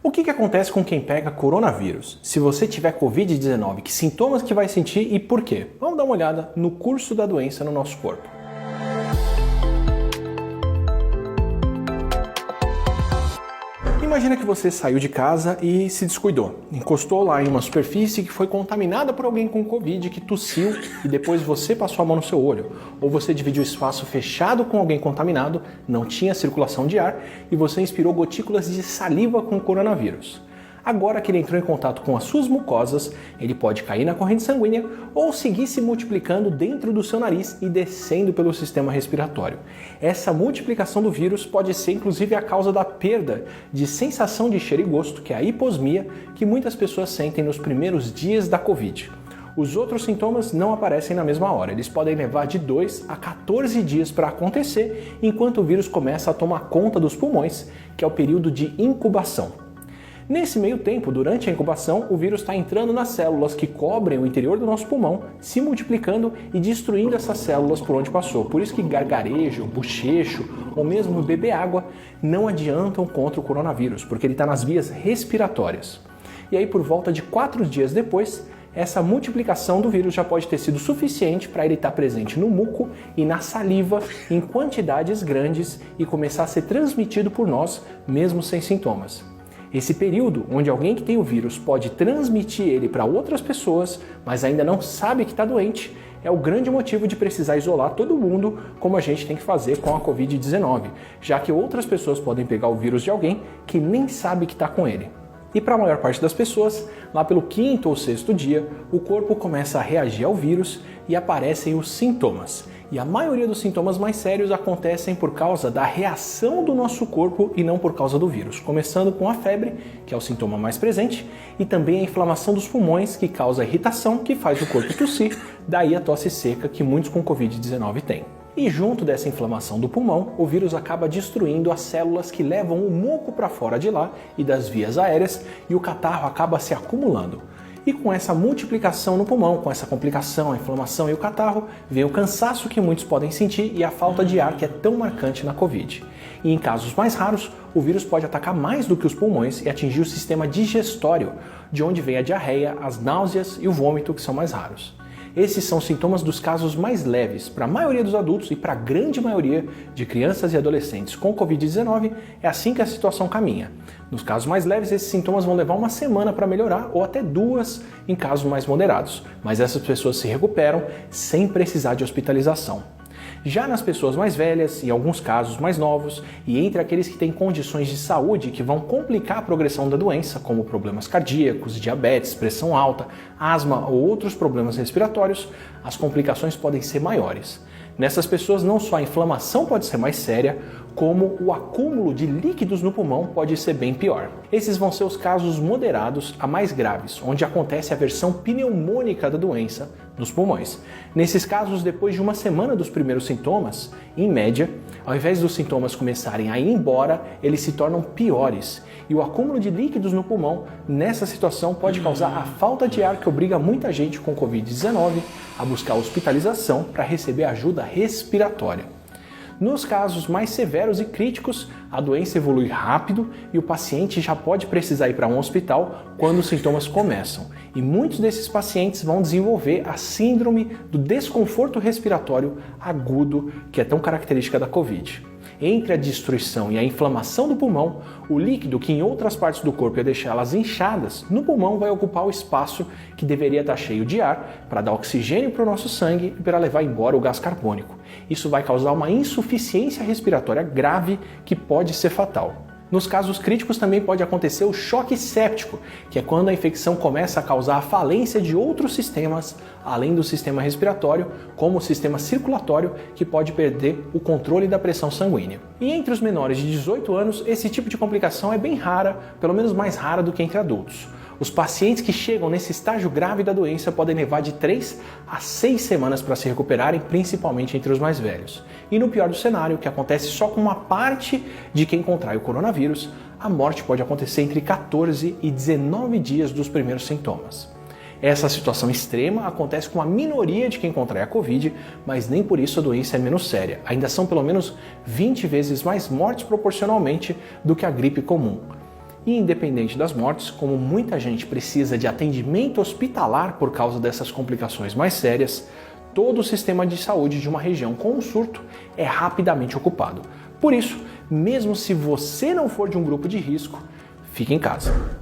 O que acontece com quem pega coronavírus? Se você tiver Covid-19, que sintomas que vai sentir e por quê? Vamos dar uma olhada no curso da doença no nosso corpo. Imagina que você saiu de casa e se descuidou. Encostou lá em uma superfície que foi contaminada por alguém com Covid, que tossiu e depois você passou a mão no seu olho. Ou você dividiu espaço fechado com alguém contaminado, não tinha circulação de ar e você inspirou gotículas de saliva com o coronavírus. Agora que ele entrou em contato com as suas mucosas, ele pode cair na corrente sanguínea ou seguir se multiplicando dentro do seu nariz e descendo pelo sistema respiratório. Essa multiplicação do vírus pode ser inclusive a causa da perda de sensação de cheiro e gosto, que é a hiposmia, que muitas pessoas sentem nos primeiros dias da Covid. Os outros sintomas não aparecem na mesma hora, eles podem levar de 2 a 14 dias para acontecer, enquanto o vírus começa a tomar conta dos pulmões, que é o período de incubação. Nesse meio tempo, durante a incubação, o vírus está entrando nas células que cobrem o interior do nosso pulmão, se multiplicando e destruindo essas células por onde passou. Por isso que gargarejo, bochecho ou mesmo beber água não adiantam contra o coronavírus, porque ele está nas vias respiratórias. E aí, por volta de 4 dias depois, essa multiplicação do vírus já pode ter sido suficiente para ele estar presente no muco e na saliva em quantidades grandes e começar a ser transmitido por nós, mesmo sem sintomas. Esse período, onde alguém que tem o vírus pode transmitir ele para outras pessoas, mas ainda não sabe que está doente, é o grande motivo de precisar isolar todo mundo, como a gente tem que fazer com a Covid-19, já que outras pessoas podem pegar o vírus de alguém que nem sabe que está com ele. E para a maior parte das pessoas, lá pelo 5º ou 6º dia, o corpo começa a reagir ao vírus e aparecem os sintomas. E a maioria dos sintomas mais sérios acontecem por causa da reação do nosso corpo e não por causa do vírus. Começando com a febre, que é o sintoma mais presente, e também a inflamação dos pulmões, que causa irritação, que faz o corpo tossir, daí a tosse seca que muitos com Covid-19 têm. E junto dessa inflamação do pulmão, o vírus acaba destruindo as células que levam o muco para fora de lá e das vias aéreas e o catarro acaba se acumulando. E com essa multiplicação no pulmão, com essa complicação, a inflamação e o catarro, vem o cansaço que muitos podem sentir e a falta de ar que é tão marcante na Covid. E em casos mais raros, o vírus pode atacar mais do que os pulmões e atingir o sistema digestório, de onde vem a diarreia, as náuseas e o vômito, que são mais raros. Esses são sintomas dos casos mais leves. Para a maioria dos adultos e para a grande maioria de crianças e adolescentes com Covid-19, é assim que a situação caminha. Nos casos mais leves, esses sintomas vão levar uma semana para melhorar ou até 2 em casos mais moderados, mas essas pessoas se recuperam sem precisar de hospitalização. Já nas pessoas mais velhas, em alguns casos mais novos, e entre aqueles que têm condições de saúde que vão complicar a progressão da doença, como problemas cardíacos, diabetes, pressão alta, asma ou outros problemas respiratórios, as complicações podem ser maiores. Nessas pessoas, não só a inflamação pode ser mais séria, como o acúmulo de líquidos no pulmão pode ser bem pior. Esses vão ser os casos moderados a mais graves, onde acontece a versão pneumônica da doença nos pulmões. Nesses casos, depois de uma semana dos primeiros sintomas, em média, ao invés dos sintomas começarem a ir embora, eles se tornam piores. E o acúmulo de líquidos no pulmão, nessa situação, pode causar a falta de ar que obriga muita gente com Covid-19 a buscar hospitalização para receber ajuda respiratória. Nos casos mais severos e críticos, a doença evolui rápido e o paciente já pode precisar ir para um hospital quando os sintomas começam. E muitos desses pacientes vão desenvolver a síndrome do desconforto respiratório agudo, que é tão característica da Covid. Entre a destruição e a inflamação do pulmão, o líquido que em outras partes do corpo ia deixar elas inchadas, no pulmão vai ocupar o espaço que deveria estar cheio de ar para dar oxigênio para o nosso sangue e para levar embora o gás carbônico. Isso vai causar uma insuficiência respiratória grave que pode ser fatal. Nos casos críticos também pode acontecer o choque séptico, que é quando a infecção começa a causar a falência de outros sistemas, além do sistema respiratório, como o sistema circulatório, que pode perder o controle da pressão sanguínea. E entre os menores de 18 anos, esse tipo de complicação é bem rara, pelo menos mais rara do que entre adultos. Os pacientes que chegam nesse estágio grave da doença podem levar de 3 a 6 semanas para se recuperarem, principalmente entre os mais velhos. E no pior do cenário, que acontece só com uma parte de quem contrai o coronavírus, a morte pode acontecer entre 14 e 19 dias dos primeiros sintomas. Essa situação extrema acontece com a minoria de quem contrai a Covid, mas nem por isso a doença é menos séria. Ainda são pelo menos 20 vezes mais mortes proporcionalmente do que a gripe comum. E independente das mortes, como muita gente precisa de atendimento hospitalar por causa dessas complicações mais sérias, todo o sistema de saúde de uma região com um surto é rapidamente ocupado. Por isso, mesmo se você não for de um grupo de risco, fique em casa.